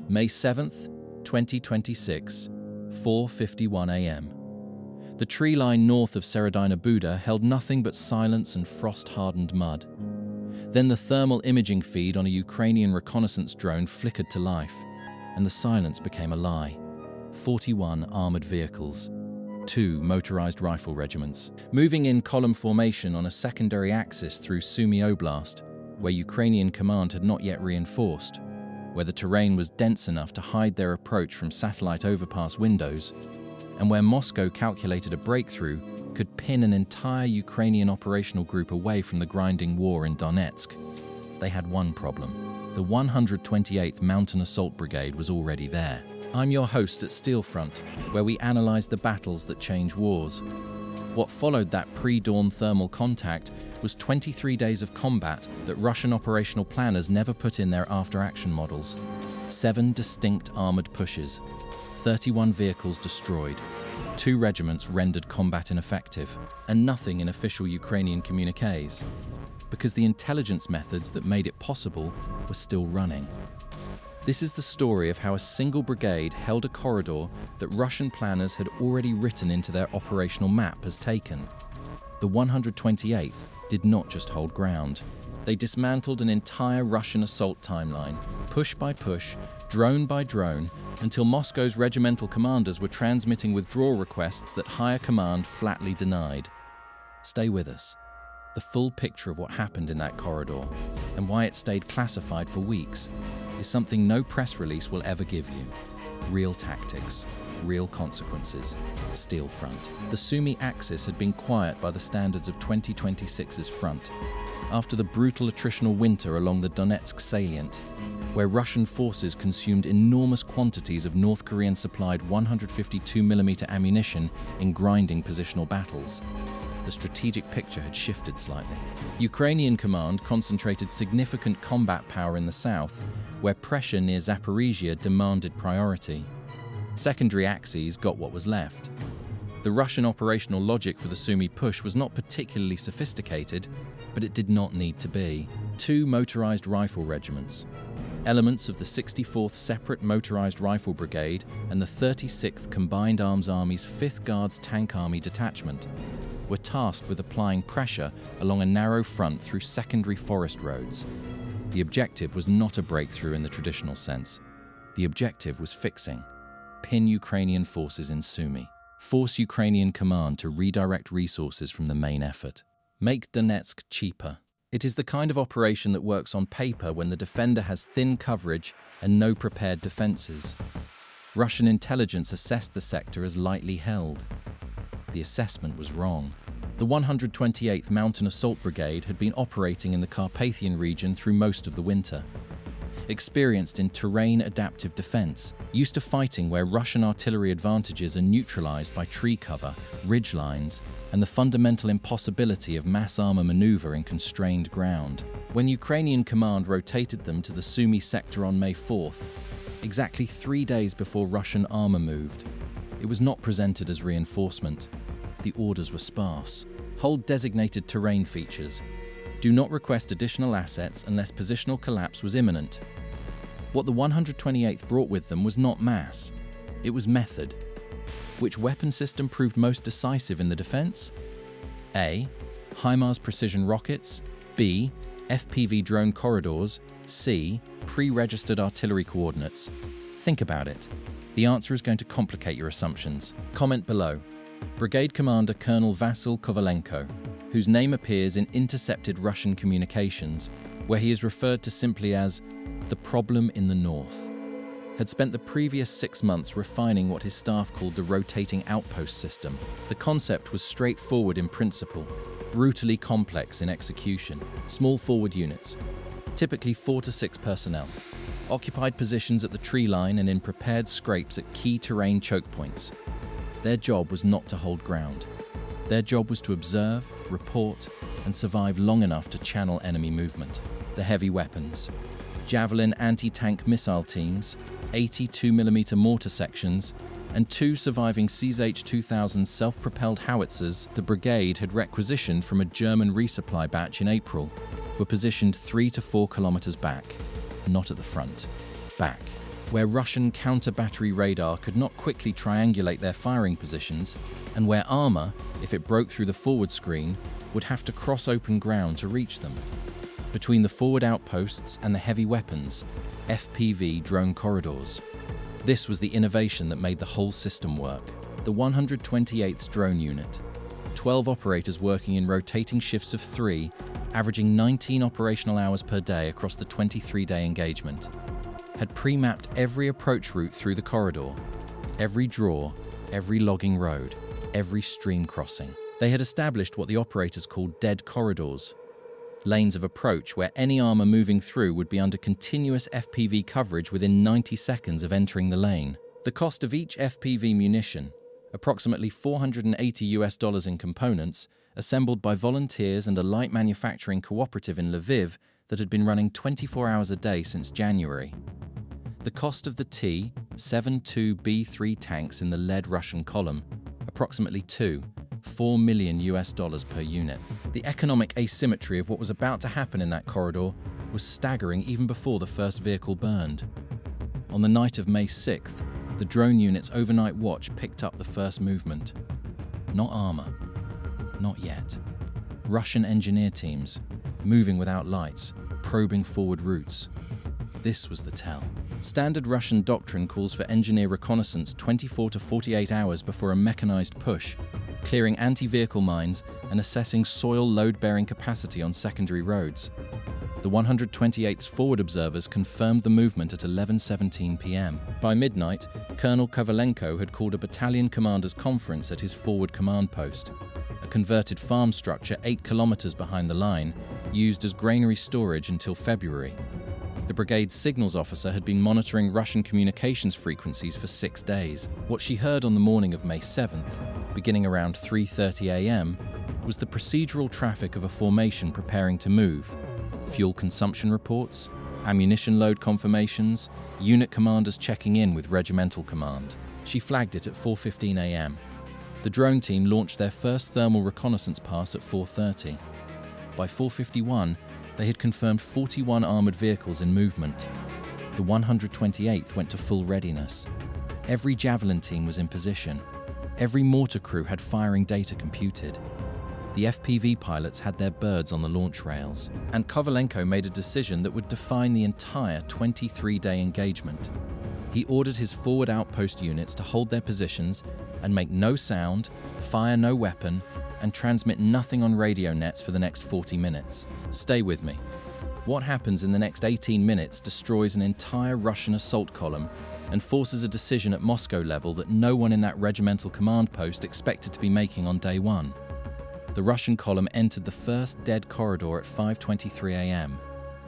May 7th, 2026, 4:51 a.m. The tree line north of Serodina Buda held nothing but silence and frost-hardened mud. Then the thermal imaging feed on a Ukrainian reconnaissance drone flickered to life, and the silence became a lie. 41 armored vehicles, 2 motorized rifle regiments, moving in column formation on a secondary axis through Sumy Oblast, where Ukrainian command had not yet reinforced, where the terrain was dense enough to hide their approach from satellite overpass windows, and where Moscow calculated a breakthrough could pin an entire Ukrainian operational group away from the grinding war in Donetsk. They had one problem. The 128th Mountain Assault Brigade was already there. I'm your host at SteelFront, where we analyze the battles that change wars. What followed that pre-dawn thermal contact was 23 days of combat that Russian operational planners never put in their after-action models. 7 distinct armored pushes, 31 vehicles destroyed, 2 regiments rendered combat ineffective, and nothing in official Ukrainian communiques, because the intelligence methods that made it possible were still running. This is the story of how a single brigade held a corridor that Russian planners had already written into their operational map as taken. The 128th did not just hold ground. They dismantled an entire Russian assault timeline, push by push, drone by drone, until Moscow's regimental commanders were transmitting withdrawal requests that higher command flatly denied. Stay with us. The full picture of what happened in that corridor, and why it stayed classified for weeks, is something no press release will ever give you. Real tactics, real consequences. SteelFront. The Sumy axis had been quiet by the standards of 2026's front, after the brutal attritional winter along the Donetsk salient, where Russian forces consumed enormous quantities of North Korean-supplied 152mm ammunition in grinding positional battles. The strategic picture had shifted slightly. Ukrainian command concentrated significant combat power in the south, where pressure near Zaporizhia demanded priority. Secondary axes got what was left. The Russian operational logic for the Sumy push was not particularly sophisticated, but it did not need to be. 2 motorized rifle regiments, elements of the 64th Separate Motorized Rifle Brigade and the 36th Combined Arms Army's 5th Guards Tank Army Detachment, were tasked with applying pressure along a narrow front through secondary forest roads. The objective was not a breakthrough in the traditional sense. The objective was fixing. Pin Ukrainian forces in Sumy. Force Ukrainian command to redirect resources from the main effort. Make Donetsk cheaper. It is the kind of operation that works on paper when the defender has thin coverage and no prepared defenses. Russian intelligence assessed the sector as lightly held. The assessment was wrong. The 128th Mountain Assault Brigade had been operating in the Carpathian region through most of the winter. Experienced in terrain-adaptive defense, used to fighting where Russian artillery advantages are neutralized by tree cover, ridge lines, and the fundamental impossibility of mass armor maneuver in constrained ground. When Ukrainian command rotated them to the Sumy sector on May 4th, exactly 3 days before Russian armor moved, it was not presented as reinforcement. The orders were sparse. Hold designated terrain features. Do not request additional assets unless positional collapse was imminent. What the 128th brought with them was not mass. It was method. Which weapon system proved most decisive in the defense? A. HIMARS precision rockets. B. FPV drone corridors. C. Pre-registered artillery coordinates. Think about it. The answer is going to complicate your assumptions. Comment below. Brigade Commander Colonel Vasyl Kovalenko, whose name appears in intercepted Russian communications, where he is referred to simply as the problem in the north, had spent the previous 6 months refining what his staff called the rotating outpost system. The concept was straightforward in principle, brutally complex in execution. Small forward units, typically 4 to 6 personnel, occupied positions at the tree line and in prepared scrapes at key terrain choke points. Their job was not to hold ground. Their job was to observe, report, and survive long enough to channel enemy movement. The heavy weapons. Javelin anti-tank missile teams, 82mm mortar sections, and 2 surviving CH-2000 self-propelled howitzers the brigade had requisitioned from a German resupply batch in April, were positioned 3 to 4 kilometers back. Not at the front. Back. where Russian counter-battery radar could not quickly triangulate their firing positions, and where armor, if it broke through the forward screen, would have to cross open ground to reach them. Between the forward outposts and the heavy weapons, FPV drone corridors. This was the innovation that made the whole system work. The 128th Drone Unit, 12 operators working in rotating shifts of 3, averaging 19 operational hours per day across the 23-day engagement, had pre-mapped every approach route through the corridor, every draw, every logging road, every stream crossing. They had established what the operators called dead corridors, lanes of approach where any armor moving through would be under continuous FPV coverage within 90 seconds of entering the lane. The cost of each FPV munition, approximately $480 in components, assembled by volunteers and a light manufacturing cooperative in Lviv that had been running 24 hours a day since January. The cost of the T-72B3 tanks in the lead Russian column, approximately $4 million per unit. The economic asymmetry of what was about to happen in that corridor was staggering even before the first vehicle burned. On the night of May 6th, the drone unit's overnight watch picked up the first movement. Not armor. Not yet. Russian engineer teams, moving without lights, probing forward routes. This was the tell. Standard Russian doctrine calls for engineer reconnaissance 24 to 48 hours before a mechanized push, clearing anti-vehicle mines and assessing soil load-bearing capacity on secondary roads. The 128th's forward observers confirmed the movement at 11:17 p.m. By midnight, Colonel Kovalenko had called a battalion commander's conference at his forward command post, a converted farm structure 8 kilometers behind the line, used as granary storage until February. The brigade's signals officer had been monitoring Russian communications frequencies for 6 days. What she heard on the morning of May 7th, beginning around 3:30 a.m., was the procedural traffic of a formation preparing to move, fuel consumption reports, ammunition load confirmations, unit commanders checking in with regimental command. She flagged it at 4:15 a.m. The drone team launched their first thermal reconnaissance pass at 4:30. By 4:51, they had confirmed 41 armoured vehicles in movement. The 128th went to full readiness. Every Javelin team was in position. Every mortar crew had firing data computed. The FPV pilots had their birds on the launch rails. And Kovalenko made a decision that would define the entire 23-day engagement. He ordered his forward outpost units to hold their positions and make no sound, fire no weapon, and transmit nothing on radio nets for the next 40 minutes. Stay with me. What happens in the next 18 minutes destroys an entire Russian assault column and forces a decision at Moscow level that no one in that regimental command post expected to be making on day one. The Russian column entered the first dead corridor at 5:23 a.m.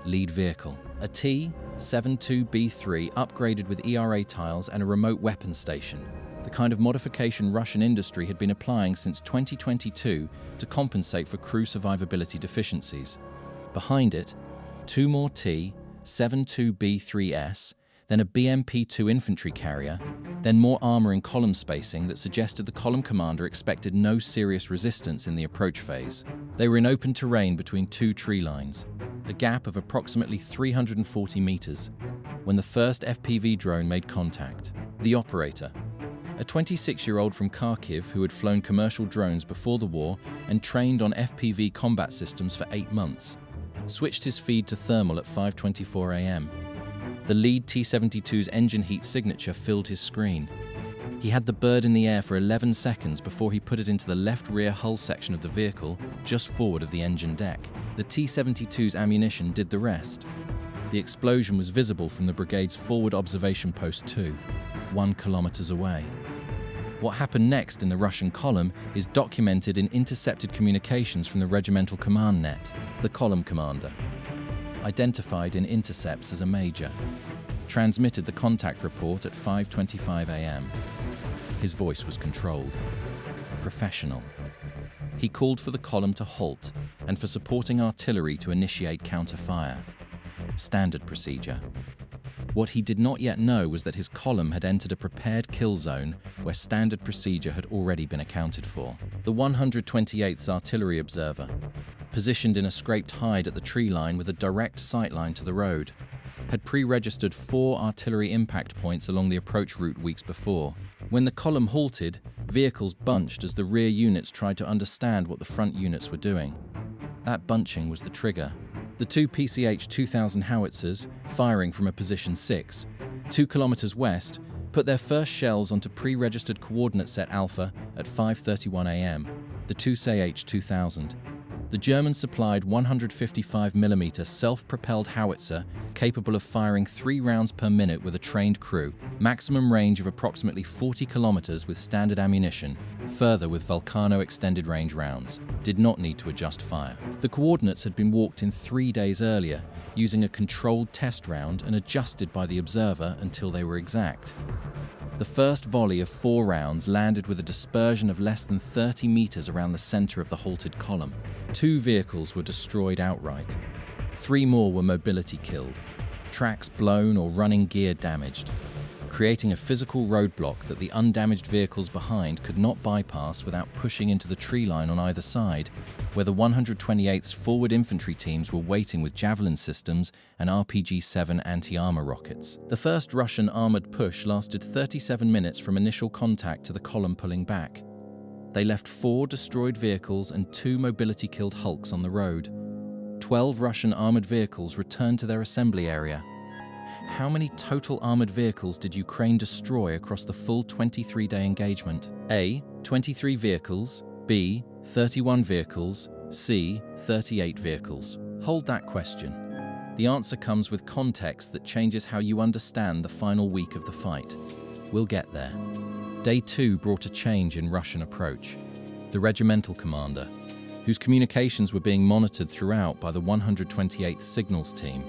Lead vehicle, a T-72B3 upgraded with ERA tiles and a remote weapon station, the kind of modification Russian industry had been applying since 2022 to compensate for crew survivability deficiencies. Behind it, 2 more T-72B3S, then a BMP-2 infantry carrier, then more armor in column spacing that suggested the column commander expected no serious resistance in the approach phase. They were in open terrain between 2 tree lines, a gap of approximately 340 meters, when the first FPV drone made contact. The operator, a 26-year-old from Kharkiv who had flown commercial drones before the war and trained on FPV combat systems for 8 months, switched his feed to thermal at 5:24 a.m. The lead T-72's engine heat signature filled his screen. He had the bird in the air for 11 seconds before he put it into the left rear hull section of the vehicle, just forward of the engine deck. The T-72's ammunition did the rest. The explosion was visible from the brigade's forward observation post 2, 1 kilometers away. What happened next in the Russian column is documented in intercepted communications from the regimental command net. The column commander, identified in intercepts as a major, transmitted the contact report at 5:25 a.m. His voice was controlled, professional. He called for the column to halt and for supporting artillery to initiate counter-fire. Standard procedure. What he did not yet know was that his column had entered a prepared kill zone where standard procedure had already been accounted for. The 128th's artillery observer, positioned in a scraped hide at the tree line with a direct sight line to the road, had pre-registered 4 artillery impact points along the approach route weeks before. When the column halted, vehicles bunched as the rear units tried to understand what the front units were doing. That bunching was the trigger. The 2 PCH-2000 howitzers, firing from a position 6, 2 kilometers west, put their first shells onto pre-registered coordinate set Alpha at 5:31 a.m., the 2 PCH-2000. The Germans supplied 155mm self-propelled howitzer capable of firing 3 rounds per minute with a trained crew, maximum range of approximately 40 kilometers with standard ammunition, further with Volcano extended range rounds, did not need to adjust fire. The coordinates had been walked in 3 days earlier, using a controlled test round and adjusted by the observer until they were exact. The first volley of 4 rounds landed with a dispersion of less than 30 meters around the center of the halted column. 2 vehicles were destroyed outright. 3 more were mobility killed, tracks blown or running gear damaged, creating a physical roadblock that the undamaged vehicles behind could not bypass without pushing into the tree line on either side, where the 128th's forward infantry teams were waiting with Javelin systems and RPG-7 anti-armor rockets. The first Russian armored push lasted 37 minutes from initial contact to the column pulling back. They left 4 destroyed vehicles and 2 mobility-killed hulks on the road. 12 Russian armored vehicles returned to their assembly area. How many total armored vehicles did Ukraine destroy across the full 23-day engagement? A. 23 vehicles, B. 31 vehicles, C. 38 vehicles. Hold that question. The answer comes with context that changes how you understand the final week of the fight. We'll get there. Day 2 brought a change in Russian approach. The regimental commander, whose communications were being monitored throughout by the 128th Signals Team,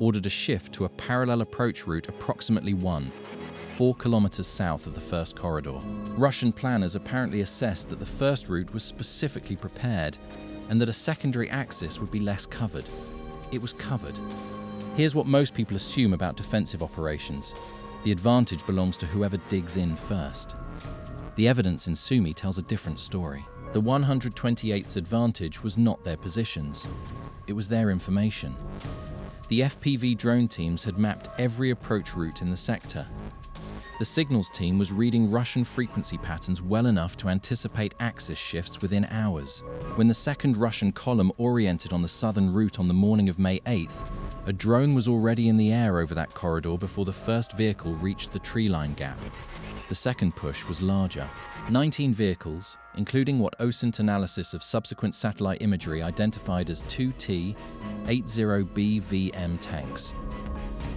ordered a shift to a parallel approach route approximately 4 kilometers south of the first corridor. Russian planners apparently assessed that the first route was specifically prepared and that a secondary axis would be less covered. It was covered. Here's what most people assume about defensive operations. The advantage belongs to whoever digs in first. The evidence in Sumy tells a different story. The 128th's advantage was not their positions. It was their information. The FPV drone teams had mapped every approach route in the sector. The signals team was reading Russian frequency patterns well enough to anticipate axis shifts within hours. When the second Russian column oriented on the southern route on the morning of May 8th, a drone was already in the air over that corridor before the first vehicle reached the tree line gap. The second push was larger. 19 vehicles, including what OSINT analysis of subsequent satellite imagery identified as 2 T-80BVM tanks.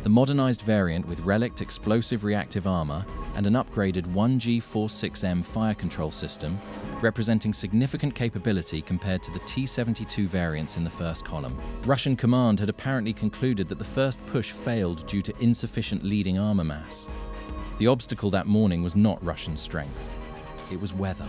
The modernized variant with relict explosive reactive armor and an upgraded 1G46M fire control system, representing significant capability compared to the T-72 variants in the first column. Russian command had apparently concluded that the first push failed due to insufficient leading armor mass. The obstacle that morning was not Russian strength. It was weather.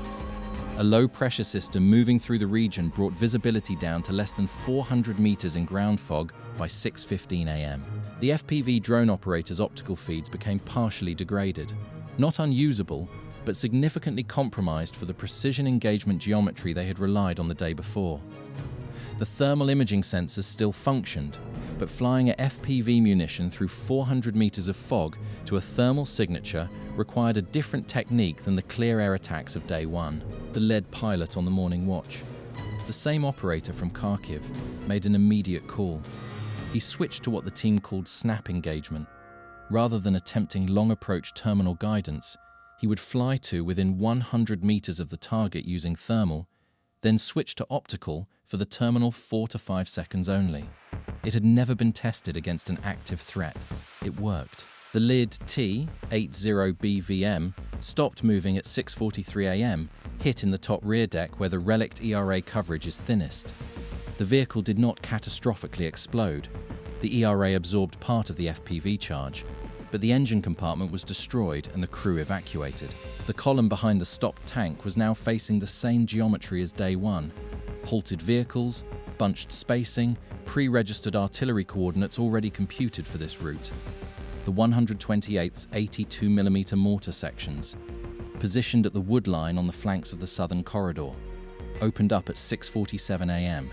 A low-pressure system moving through the region brought visibility down to less than 400 meters in ground fog by 6:15 a.m. The FPV drone operators' optical feeds became partially degraded. Not unusable, but significantly compromised for the precision engagement geometry they had relied on the day before. The thermal imaging sensors still functioned, but flying a FPV munition through 400 meters of fog to a thermal signature required a different technique than the clear air attacks of day 1. The lead pilot on the morning watch, the same operator from Kharkiv, made an immediate call. He switched to what the team called snap engagement. Rather than attempting long approach terminal guidance, he would fly to within 100 meters of the target using thermal, then switch to optical for the terminal 4 to 5 seconds only. It had never been tested against an active threat. It worked. The lead T-80BVM stopped moving at 6:43 a.m., hit in the top rear deck where the relict ERA coverage is thinnest. The vehicle did not catastrophically explode. The ERA absorbed part of the FPV charge, but the engine compartment was destroyed and the crew evacuated. The column behind the stopped tank was now facing the same geometry as day 1. Halted vehicles, bunched spacing, pre-registered artillery coordinates already computed for this route. The 128th's 82mm mortar sections, positioned at the wood line on the flanks of the southern corridor, opened up at 6:47 a.m.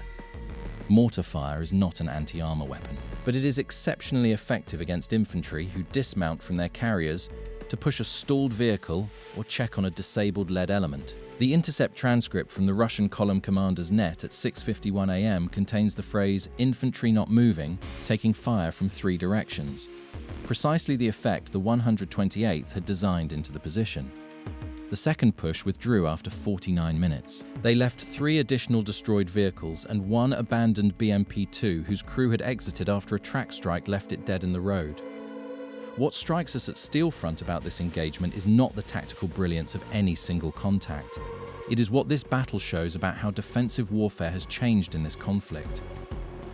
Mortar fire is not an anti-armor weapon. but it is exceptionally effective against infantry who dismount from their carriers to push a stalled vehicle or check on a disabled lead element. The intercept transcript from the Russian column commander's net at 6:51 a.m. contains the phrase "infantry not moving, taking fire from 3 directions," precisely the effect the 128th had designed into the position. The second push withdrew after 49 minutes. They left 3 additional destroyed vehicles and 1 abandoned BMP-2 whose crew had exited after a track strike left it dead in the road. What strikes us at SteelFront about this engagement is not the tactical brilliance of any single contact. It is what this battle shows about how defensive warfare has changed in this conflict.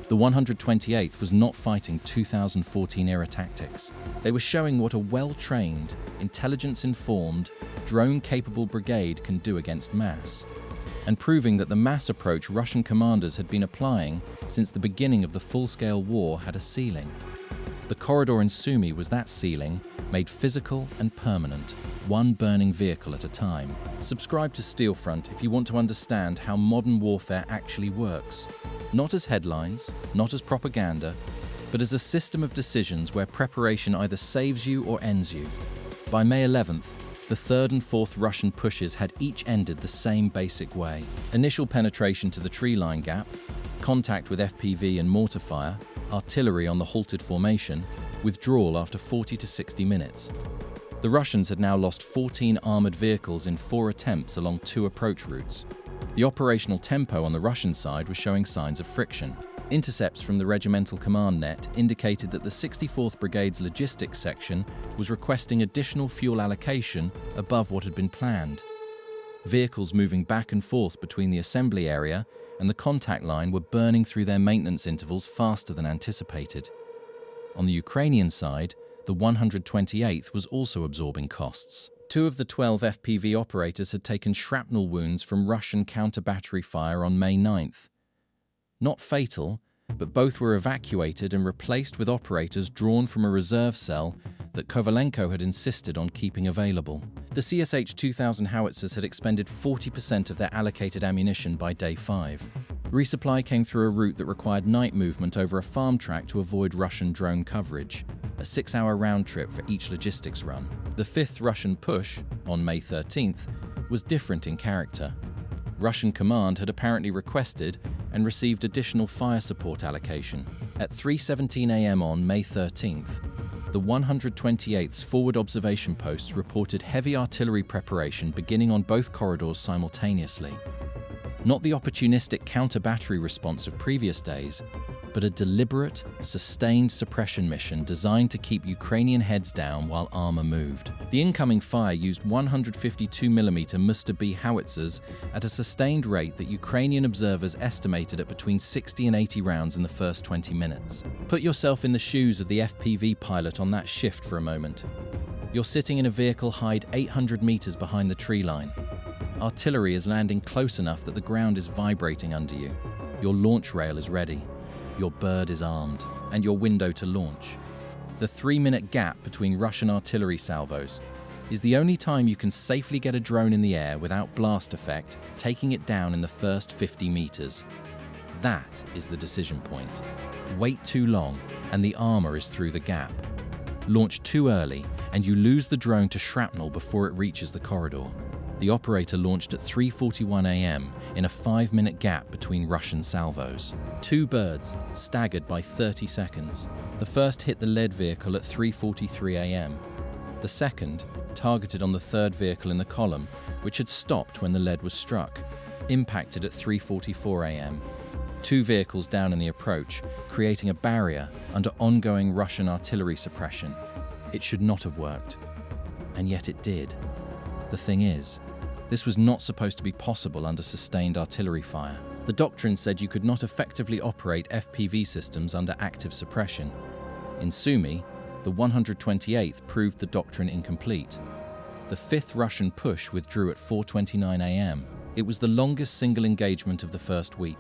The 128th was not fighting 2014-era tactics. They were showing what a well-trained, intelligence-informed, drone-capable brigade can do against mass, and proving that the mass approach Russian commanders had been applying since the beginning of the full-scale war had a ceiling. The corridor in Sumy was that ceiling, made physical and permanent, one burning vehicle at a time. Subscribe to SteelFront if you want to understand how modern warfare actually works. Not as headlines, not as propaganda, but as a system of decisions where preparation either saves you or ends you. By May 11th, the 3rd and 4th Russian pushes had each ended the same basic way. Initial penetration to the tree line gap, contact with FPV and mortar fire, artillery on the halted formation, withdrawal after 40 to 60 minutes. The Russians had now lost 14 armoured vehicles in 4 attempts along 2 approach routes. The operational tempo on the Russian side was showing signs of friction. Intercepts from the regimental command net indicated that the 64th Brigade's logistics section was requesting additional fuel allocation above what had been planned. Vehicles moving back and forth between the assembly area and the contact line were burning through their maintenance intervals faster than anticipated. On the Ukrainian side, the 128th was also absorbing costs. 2 of the 12 FPV operators had taken shrapnel wounds from Russian counter-battery fire on May 9th. Not fatal, but both were evacuated and replaced with operators drawn from a reserve cell that Kovalenko had insisted on keeping available. The CSH-2000 howitzers had expended 40% of their allocated ammunition by day 5. Resupply came through a route that required night movement over a farm track to avoid Russian drone coverage, a 6-hour round trip for each logistics run. The 5th Russian push, on May 13th, was different in character. Russian command had apparently requested and received additional fire support allocation. At 3:17 a.m. on May 13th, the 128th's forward observation posts reported heavy artillery preparation beginning on both corridors simultaneously. Not the opportunistic counter-battery response of previous days, but a deliberate, sustained suppression mission designed to keep Ukrainian heads down while armor moved. The incoming fire used 152mm Muster B howitzers at a sustained rate that Ukrainian observers estimated at between 60 and 80 rounds in the first 20 minutes. Put yourself in the shoes of the FPV pilot on that shift for a moment. You're sitting in a vehicle hide 800 meters behind the tree line. Artillery is landing close enough that the ground is vibrating under you. Your launch rail is ready. Your bird is armed, and your window to launch. The 3-minute gap between Russian artillery salvos is the only time you can safely get a drone in the air without blast effect, taking it down in the first 50 meters. That is the decision point. Wait too long, and the armor is through the gap. Launch too early, and you lose the drone to shrapnel before it reaches the corridor. The operator launched at 3:41 a.m. in a 5-minute gap between Russian salvos. 2 birds, staggered by 30 seconds. The first hit the lead vehicle at 3:43 a.m. The second, targeted on the 3rd vehicle in the column, which had stopped when the lead was struck, impacted at 3:44 a.m. 2 vehicles down in the approach, creating a barrier under ongoing Russian artillery suppression. It should not have worked. And yet it did. The thing is, this was not supposed to be possible under sustained artillery fire. The doctrine said you could not effectively operate FPV systems under active suppression. In Sumy, the 128th proved the doctrine incomplete. The 5th Russian push withdrew at 4:29 a.m. It was the longest single engagement of the first week.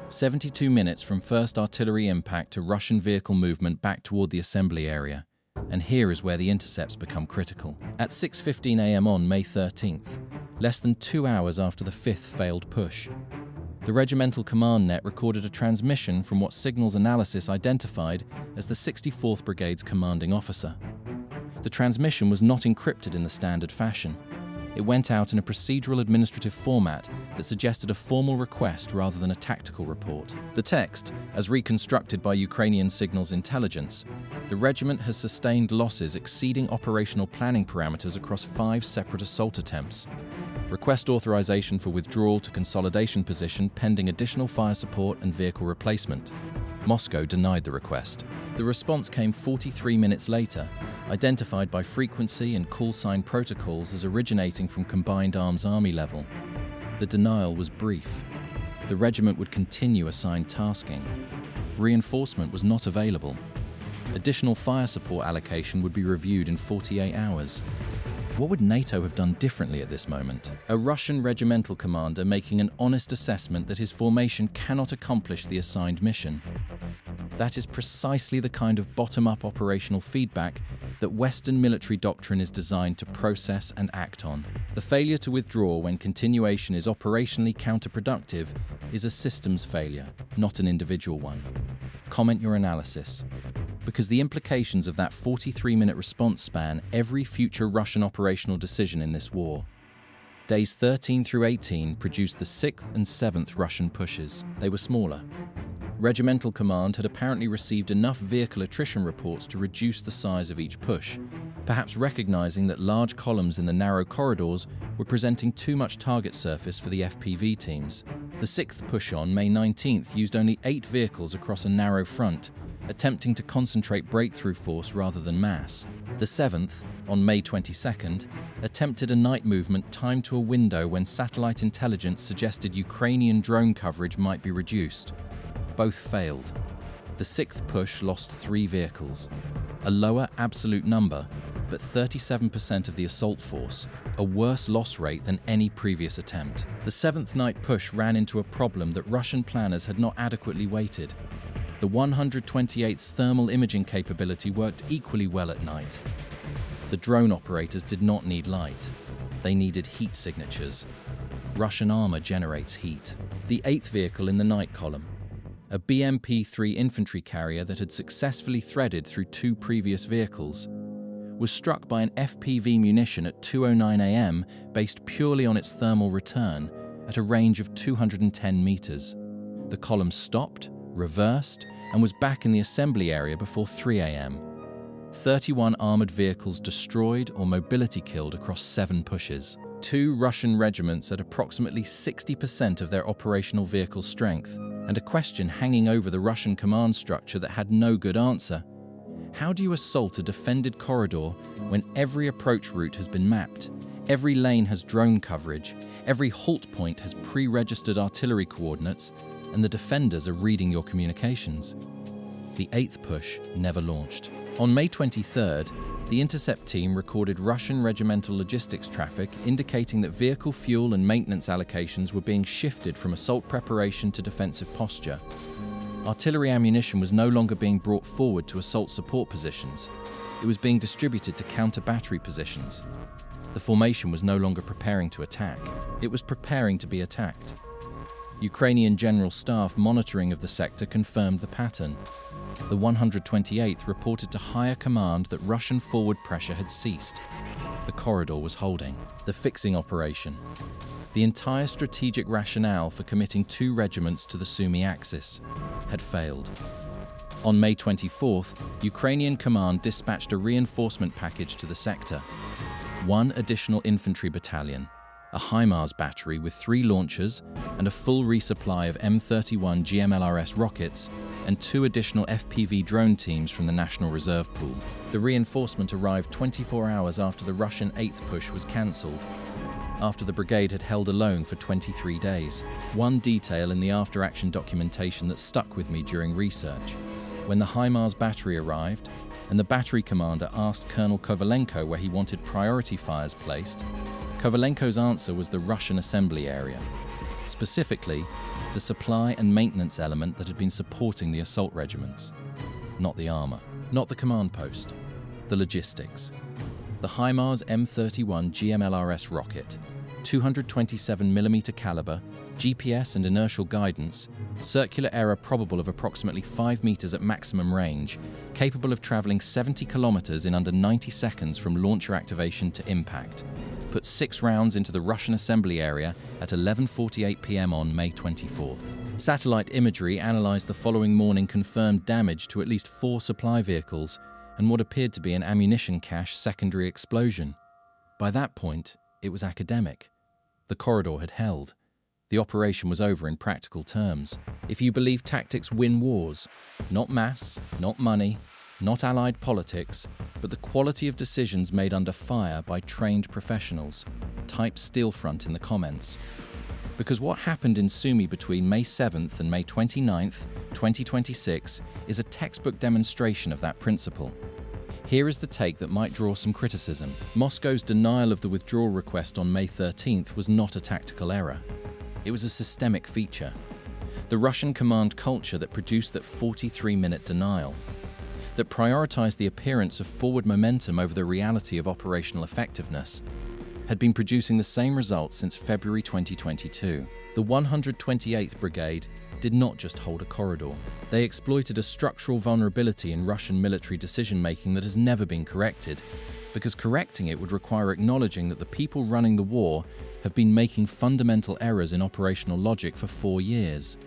72 minutes from first artillery impact to Russian vehicle movement back toward the assembly area. And here is where the intercepts become critical. At 6:15 a.m. on May 13th, less than 2 hours after the 5th failed push, The regimental command net recorded a transmission from what signals analysis identified as the 64th Brigade's commanding officer. The transmission was not encrypted in the standard fashion. It went out in a procedural administrative format that suggested a formal request rather than a tactical report. The text, as reconstructed by Ukrainian signals intelligence, the regiment has sustained losses exceeding operational planning parameters across 5 separate assault attempts. Request authorization for withdrawal to consolidation position pending additional fire support and vehicle replacement. Moscow denied the request. The response came 43 minutes later, identified by frequency and call sign protocols as originating from Combined Arms Army level. The denial was brief. The regiment would continue assigned tasking. Reinforcement was not available. Additional fire support allocation would be reviewed in 48 hours. What would NATO have done differently at this moment? A Russian regimental commander making an honest assessment that his formation cannot accomplish the assigned mission. That is precisely the kind of bottom-up operational feedback that Western military doctrine is designed to process and act on. The failure to withdraw when continuation is operationally counterproductive is a systems failure, not an individual one. Comment your analysis. Because the implications of that 43-minute response span every future Russian operational decision in this war. Days 13 through 18 produced the 6th and 7th Russian pushes. They were smaller. Regimental command had apparently received enough vehicle attrition reports to reduce the size of each push, perhaps recognizing that large columns in the narrow corridors were presenting too much target surface for the FPV teams. The 6th push on May 19th used only 8 vehicles across a narrow front, attempting to concentrate breakthrough force rather than mass. The 7th, on May 22nd, attempted a night movement timed to a window when satellite intelligence suggested Ukrainian drone coverage might be reduced. Both failed. The 6th push lost 3 vehicles, a lower absolute number, but 37% of the assault force, a worse loss rate than any previous attempt. The 7th night push ran into a problem that Russian planners had not adequately weighted. The 128th's thermal imaging capability worked equally well at night. The drone operators did not need light. They needed heat signatures. Russian armor generates heat. The 8th vehicle in the night column, a BMP-3 infantry carrier that had successfully threaded through 2 previous vehicles, was struck by an FPV munition at 2:09 a.m. based purely on its thermal return at a range of 210 meters. The column stopped, reversed, and was back in the assembly area before 3 a.m. 31 armored vehicles destroyed or mobility killed across 7 pushes. 2 Russian regiments at approximately 60% of their operational vehicle strength, and a question hanging over the Russian command structure that had no good answer. How do you assault a defended corridor when every approach route has been mapped, every lane has drone coverage, every halt point has pre-registered artillery coordinates, and the defenders are reading your communications? The 8th push never launched. On May 23rd, the Intercept team recorded Russian regimental logistics traffic indicating that vehicle fuel and maintenance allocations were being shifted from assault preparation to defensive posture. Artillery ammunition was no longer being brought forward to assault support positions. It was being distributed to counter battery positions. The formation was no longer preparing to attack. It was preparing to be attacked. Ukrainian General Staff monitoring of the sector confirmed the pattern. The 128th reported to higher command that Russian forward pressure had ceased. The corridor was holding. The fixing operation. The entire strategic rationale for committing 2 regiments to the Sumy axis had failed. On May 24th, Ukrainian command dispatched a reinforcement package to the sector. 1 additional infantry battalion, a HIMARS battery with 3 launchers and a full resupply of M31 GMLRS rockets, and 2 additional FPV drone teams from the National Reserve Pool. The reinforcement arrived 24 hours after the Russian 8th push was cancelled, after the brigade had held alone for 23 days. One detail in the after-action documentation that stuck with me during research. When the HIMARS battery arrived, and the battery commander asked Colonel Kovalenko where he wanted priority fires placed, Kovalenko's answer was the Russian assembly area. Specifically, the supply and maintenance element that had been supporting the assault regiments. Not the armor, not the command post, the logistics. The HIMARS M31 GMLRS rocket, 227mm caliber, GPS and inertial guidance, circular error probable of approximately 5 meters at maximum range, capable of traveling 70 kilometers in under 90 seconds from launcher activation to impact. Put 6 rounds into the Russian assembly area at 11:48 p.m. on May 24th. Satellite imagery analyzed the following morning confirmed damage to at least 4 supply vehicles and what appeared to be an ammunition cache secondary explosion. By that point, it was academic. The corridor had held. The operation was over in practical terms. If you believe tactics win wars, not mass, not money, not allied politics, but the quality of decisions made under fire by trained professionals, type SteelFront in the comments. Because what happened in Sumy between May 7th and May 29th, 2026 is a textbook demonstration of that principle. Here is the take that might draw some criticism. Moscow's denial of the withdrawal request on May 13th was not a tactical error. It was a systemic feature. The Russian command culture that produced that 43-minute denial, that prioritized the appearance of forward momentum over the reality of operational effectiveness, had been producing the same results since February 2022. The 128th Brigade did not just hold a corridor. They exploited a structural vulnerability in Russian military decision-making that has never been corrected, because correcting it would require acknowledging that the people running the war have been making fundamental errors in operational logic for 4 years.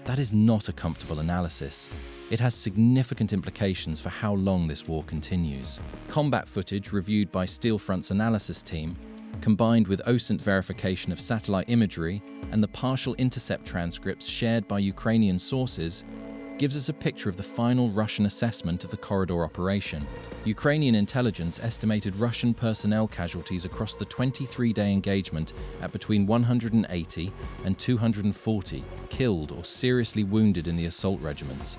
That is not a comfortable analysis. It has significant implications for how long this war continues. Combat footage reviewed by SteelFront's analysis team, combined with OSINT verification of satellite imagery and the partial intercept transcripts shared by Ukrainian sources, gives us a picture of the final Russian assessment of the corridor operation. Ukrainian intelligence estimated Russian personnel casualties across the 23-day engagement at between 180 and 240 killed or seriously wounded in the assault regiments,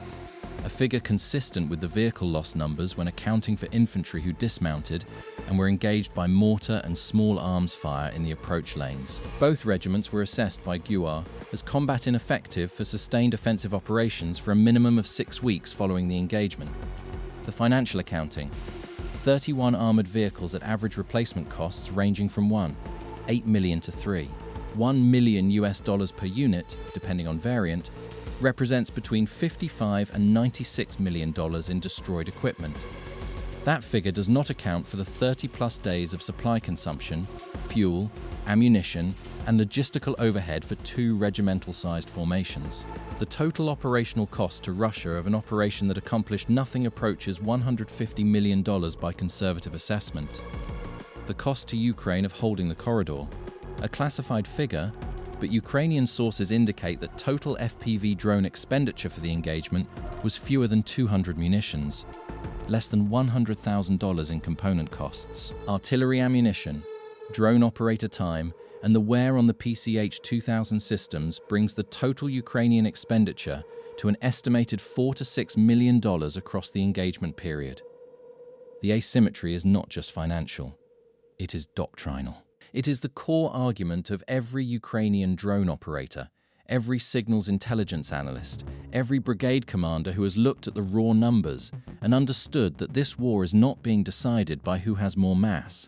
a figure consistent with the vehicle loss numbers when accounting for infantry who dismounted and were engaged by mortar and small arms fire in the approach lanes. Both regiments were assessed by GUAR as combat ineffective for sustained offensive operations for a minimum of 6 weeks following the engagement. The financial accounting: 31 armored vehicles at average replacement costs ranging from $8 million to $1 million per unit, depending on variant, represents between $55 and $96 million in destroyed equipment. That figure does not account for the 30-plus days of supply consumption, fuel, ammunition, and logistical overhead for 2 regimental-sized formations. The total operational cost to Russia of an operation that accomplished nothing approaches $150 million by conservative assessment. The cost to Ukraine of holding the corridor, a classified figure, but Ukrainian sources indicate that total FPV drone expenditure for the engagement was fewer than 200 munitions, less than $100,000 in component costs. Artillery ammunition, drone operator time, and the wear on the PCH-2000 systems brings the total Ukrainian expenditure to an estimated $4 to $6 million across the engagement period. The asymmetry is not just financial, it is doctrinal. It is the core argument of every Ukrainian drone operator, every signals intelligence analyst, every brigade commander who has looked at the raw numbers and understood that this war is not being decided by who has more mass.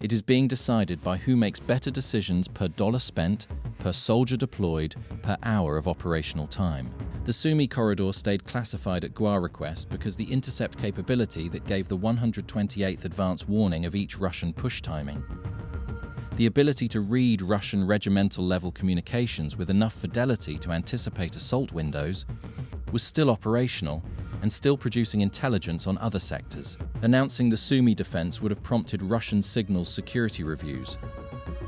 It is being decided by who makes better decisions per dollar spent, per soldier deployed, per hour of operational time. The Sumy corridor stayed classified at GUAR request because the intercept capability that gave the 128th advance warning of each Russian push timing, the ability to read Russian regimental-level communications with enough fidelity to anticipate assault windows, was still operational and still producing intelligence on other sectors. Announcing the Sumy defense would have prompted Russian signals security reviews.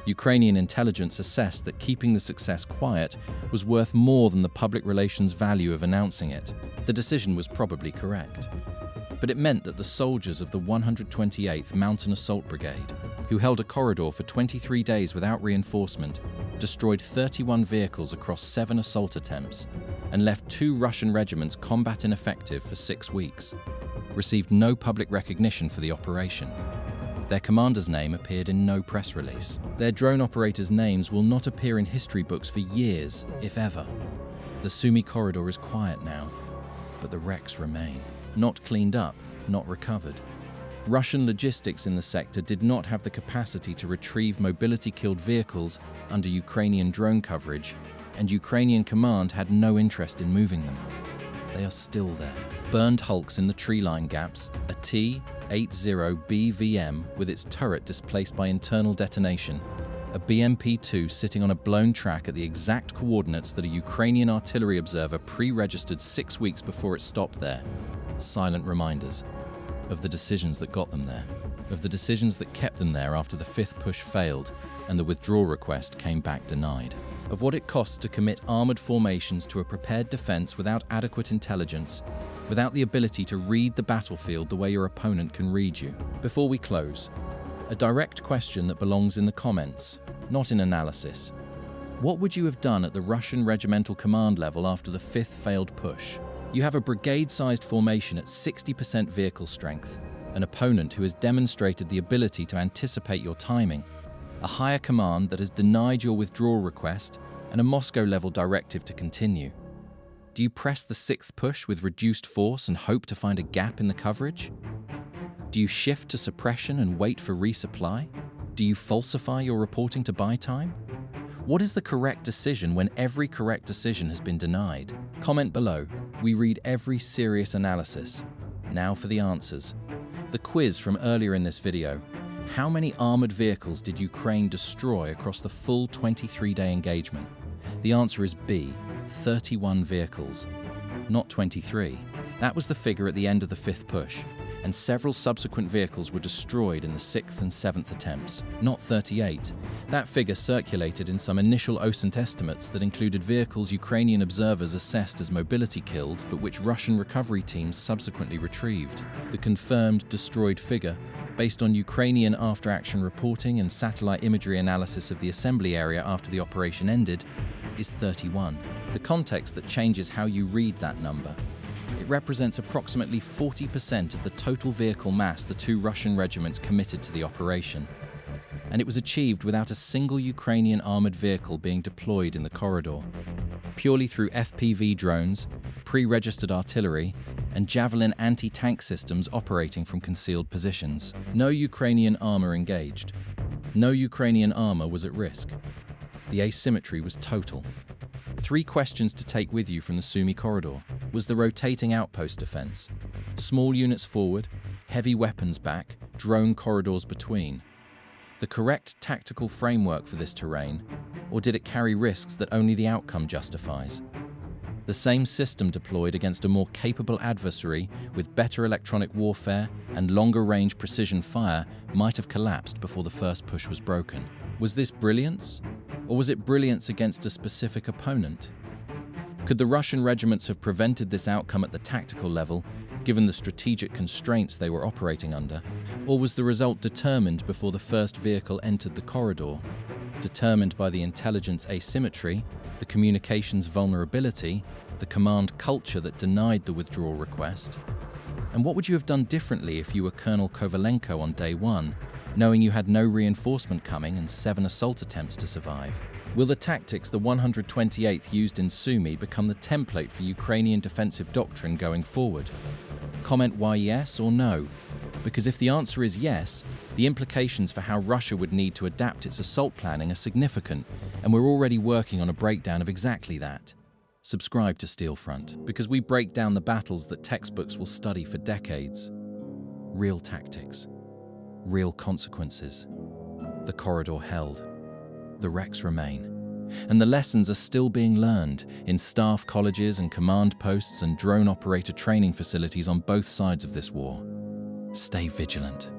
Ukrainian intelligence assessed that keeping the success quiet was worth more than the public relations value of announcing it. The decision was probably correct. But it meant that the soldiers of the 128th Mountain Assault Brigade, who held a corridor for 23 days without reinforcement, destroyed 31 vehicles across 7 assault attempts, and left 2 Russian regiments combat ineffective for 6 weeks, received no public recognition for the operation. Their commander's name appeared in no press release. Their drone operators' names will not appear in history books for years, if ever. The Sumy corridor is quiet now, but the wrecks remain. Not cleaned up, not recovered. Russian logistics in the sector did not have the capacity to retrieve mobility-killed vehicles under Ukrainian drone coverage, and Ukrainian command had no interest in moving them. They are still there. Burned hulks in the tree line gaps, a T-80BVM with its turret displaced by internal detonation, a BMP-2 sitting on a blown track at the exact coordinates that a Ukrainian artillery observer pre-registered 6 weeks before it stopped there. Silent reminders of the decisions that got them there, of the decisions that kept them there after the fifth push failed and the withdrawal request came back denied, of what it costs to commit armored formations to a prepared defense without adequate intelligence, without the ability to read the battlefield the way your opponent can read you. Before we close, a direct question that belongs in the comments, not in analysis. What would you have done at the Russian regimental command level after the fifth failed push? You have a brigade-sized formation at 60% vehicle strength, an opponent who has demonstrated the ability to anticipate your timing, a higher command that has denied your withdrawal request, and a Moscow-level directive to continue. Do you press the sixth push with reduced force and hope to find a gap in the coverage? Do you shift to suppression and wait for resupply? Do you falsify your reporting to buy time? What is the correct decision when every correct decision has been denied? Comment below. We read every serious analysis. Now for the answers. The quiz from earlier in this video. How many armored vehicles did Ukraine destroy across the full 23-day engagement? The answer is B, 31 vehicles, not 23. That was the figure at the end of the fifth push, and several subsequent vehicles were destroyed in the sixth and seventh attempts, not 38. That figure circulated in some initial OSINT estimates that included vehicles Ukrainian observers assessed as mobility killed, but which Russian recovery teams subsequently retrieved. The confirmed destroyed figure, based on Ukrainian after-action reporting and satellite imagery analysis of the assembly area after the operation ended, is 31. The context that changes how you read that number. It represents approximately 40% of the total vehicle mass the two Russian regiments committed to the operation. And it was achieved without a single Ukrainian armored vehicle being deployed in the corridor, purely through FPV drones, pre-registered artillery, and Javelin anti-tank systems operating from concealed positions. No Ukrainian armor engaged. No Ukrainian armor was at risk. The asymmetry was total. 3 questions to take with you from the Sumy corridor. Was the rotating outpost defense? Small units forward, heavy weapons back, drone corridors between. The correct tactical framework for this terrain, or did it carry risks that only the outcome justifies? The same system deployed against a more capable adversary with better electronic warfare and longer-range precision fire might have collapsed before the first push was broken. Was this brilliance? Or was it brilliance against a specific opponent? Could the Russian regiments have prevented this outcome at the tactical level, given the strategic constraints they were operating under? Or was the result determined before the first vehicle entered the corridor? Determined by the intelligence asymmetry, the communications vulnerability, the command culture that denied the withdrawal request? And what would you have done differently if you were Colonel Kovalenko on day 1, knowing you had no reinforcement coming and 7 assault attempts to survive? Will the tactics the 128th used in Sumy become the template for Ukrainian defensive doctrine going forward? Comment why yes or no, because if the answer is yes, the implications for how Russia would need to adapt its assault planning are significant, and we're already working on a breakdown of exactly that. Subscribe to SteelFront, because we break down the battles that textbooks will study for decades. Real tactics. Real consequences. The corridor held. The wrecks remain. And the lessons are still being learned in staff colleges and command posts and drone operator training facilities on both sides of this war. Stay vigilant.